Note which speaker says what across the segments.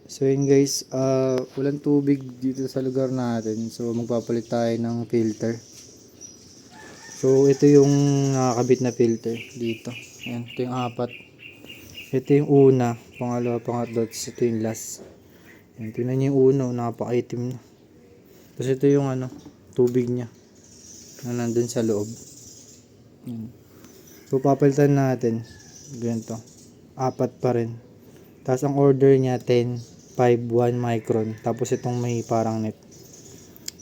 Speaker 1: So yun guys, walang tubig dito sa lugar natin. So magpapalit tayo ng filter. So ito yung nakakabit na filter dito. Ayan, ito yung apat. Ito yung una, pangalawa, pangatlo, tapos ito yung last. Ayan, tingnan nyo yung una, napakaitim na. Tapos ito yung tubig niya na nandun sa loob. Ayan. So papalitan natin. Ganito. Apat pa rin. Tapos ang order niya 10, 5, 1 micron. Tapos itong may parang net.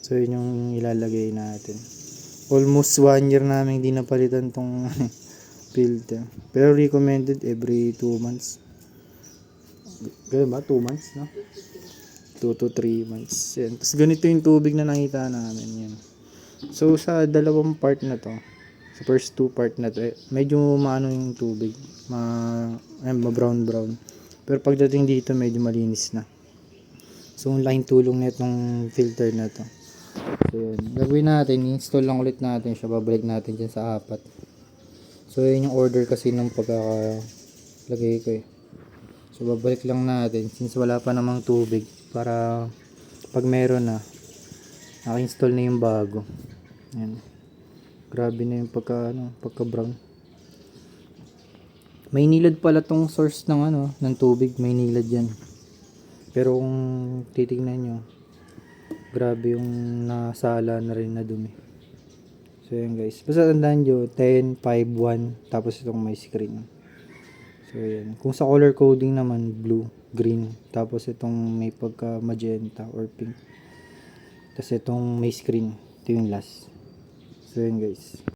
Speaker 1: So yun yung ilalagay natin. Almost 1 year namin hindi napalitan tong filter. Pero recommended every 2 months. Ganun ba? 2 months, no? 2 to 3 months. Yan. Tapos ganito yung tubig na nakita namin. Yan. So sa dalawang part na to, sa first 2 part na to, medyo maano yung tubig. Ma-brown. Pero pagdating dito, medyo malinis na. So, ang laking tulong na itong filter na to. So, yun. Gagawin natin, i-install lang ulit natin siya. Babalik natin dyan sa apat. So, yun yung order kasi ng pagkakalagay ko eh. So, babalik lang natin since wala pa namang tubig para pag meron na, naka-install na yung bago. Yan. Grabe na yung pagka brown. May nilad pala tong source ng tubig, may nilad yan. Pero kung titingnan nyo, grabe yung nasala na rin na dumi. So yan guys. Basta tandaan nyo, 10, 5, 1, tapos itong may screen. So yan. Kung sa color coding naman, blue, green, tapos itong may pagka magenta or pink. Tapos itong may screen. Ito yung last. So yan guys.